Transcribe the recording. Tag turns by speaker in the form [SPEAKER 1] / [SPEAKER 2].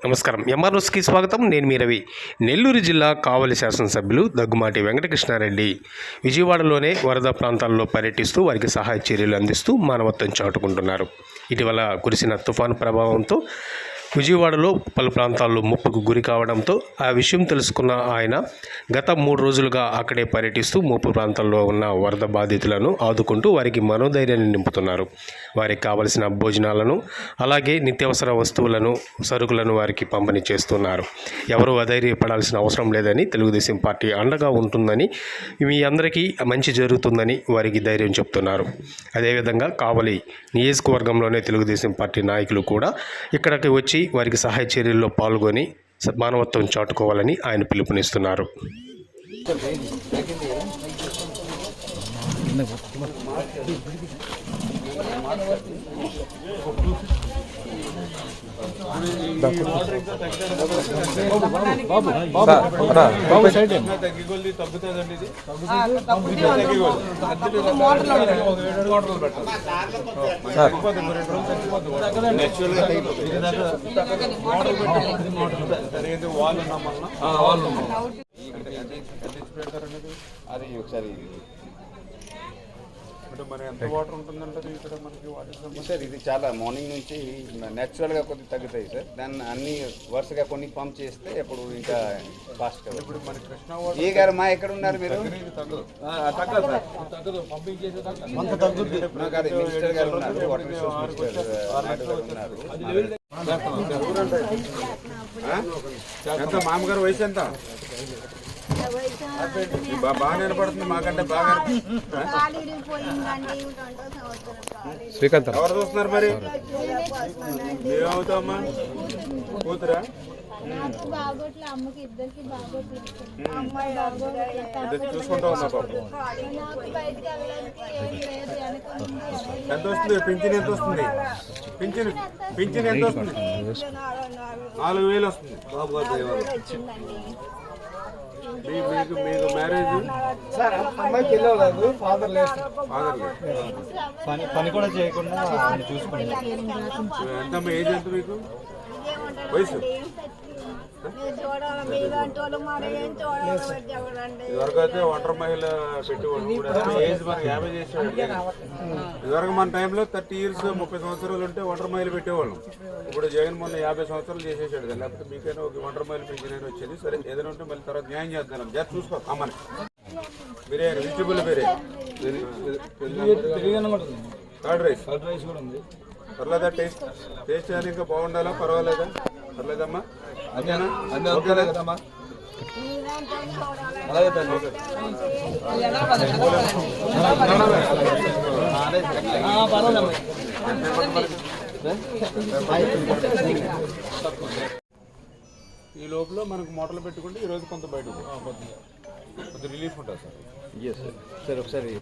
[SPEAKER 1] నమస్కారం. ఎంఆర్ న్యూస్కి స్వాగతం. నేను మీ రవి. నెల్లూరు జిల్లా కావలి శాసనసభ్యులు దగ్గుమాటి వెంకటకృష్ణారెడ్డి విజయవాడలోనే వరద ప్రాంతాల్లో పర్యటిస్తూ వారికి సహాయ చర్యలు అందిస్తూ మానవత్వం చాటుకుంటున్నారు. ఇటీవల కురిసిన తుఫాను ప్రభావంతో విజయవాడలో పలు ప్రాంతాల్లో ముప్పుకు గురి కావడంతో ఆ విషయం తెలుసుకున్న ఆయన గత 3 రోజులుగా అక్కడే పర్యటిస్తూ ముప్పు ప్రాంతాల్లో ఉన్న వరద బాధితులను ఆదుకుంటూ వారికి మనోధైర్యాన్ని నింపుతున్నారు. వారికి కావలసిన భోజనాలను అలాగే నిత్యావసర వస్తువులను సరుకులను వారికి పంపిణీ చేస్తున్నారు. ఎవరూ అధైర్యపడాల్సిన అవసరం లేదని, తెలుగుదేశం పార్టీ అండగా ఉంటుందని, మీ అందరికీ మంచి జరుగుతుందని వారికి ధైర్యం చెప్తున్నారు. అదేవిధంగా కావలి నియోజకవర్గంలోనే తెలుగుదేశం పార్టీ నాయకులు కూడా ఇక్కడికి వచ్చి వారికి సహాయ చర్యల్లో పాల్గొని మానవత్వం చాటుకోవాలని ఆయన పిలుపునిస్తున్నారు.
[SPEAKER 2] అది ఒకసారి మరి ఎంత వాటర్ ఉంటుందంటే ఇక్కడ మనకి వాటర్ సార్ ఇది చాలా మార్నింగ్ నుంచి న్యాచురల్గా కొద్దిగా తగ్గుతాయి సార్. దాన్ని అన్ని వరుసగా కొన్ని పంప్ చేస్తే ఇప్పుడు ఇంకా ఫాస్ట్ కదా. ఇప్పుడు మన కృష్ణ ఏ గారు మా ఎక్కడ ఉన్నారు మీరు? మినిస్టర్ గారు ఉన్నారు, వాటర్ రిసోర్స్ మినిస్టర్ ఉన్నారు. ఎంత మామగారు వయసు ఎంత? బాగా నిలబడుతుంది మాకంటే బాగా. శ్రీకాంత్ ఎవరు చూస్తున్నారు మరి? ఏమవుతామా కూతురా? చూసుకుంటా ఉన్నా పాప. ఎంత వస్తుంది పింఛన్? ఎంత వస్తుంది పింఛన్? పింఛన్ ఎంత వస్తుంది? 4,000 వస్తుంది. బాబు మీకు మ్యారేజ్ సార్? అమ్మాయికి వెళ్ళలేదు, ఫాదర్ లేదు. పని కూడా చేయకుండా చూసుకుంటాం. ఎంత ఏజ్? ఎంత మీకు వయసు? ఇదివరకు అయితే ఒంటరి మహిళ పెట్టేవాళ్ళు. ఏజ్ మనకి 50 చేసేవాళ్ళు. ఇదివరకు మన టైంలో 30 years 30 సంవత్సరాలు ఉంటే ఒంటరి మహిళ పెట్టేవాళ్ళం. ఇప్పుడు జగన్ మొన్న 50 సంవత్సరాలు చేసేసాడు. లేకపోతే మీకైనా ఒక ఒంటరి మహిళ పెంచిన వచ్చేది. సరే ఏదైనా ఉంటే మళ్ళీ తర్వాత న్యాయం చేద్దాం. జాగ్రత్త చూసుకో. అమ్మని biryani, vegetable biryani, curd rice కూడా ఉంది. పర్లేదా? టేస్ట్ అని ఇంకా బాగుండాలా? పర్వాలేదా? పర్లేదమ్మా? అదేనా? ఓకేలేదమ్మా? అలాగే తల్లి. ఈ లోపల మనకు మూటలు పెట్టుకుంటే ఈరోజు కొంత బయటకు కొద్ది రిలీఫ్ ఉంటుంది సార్. సార్ ఒకసారి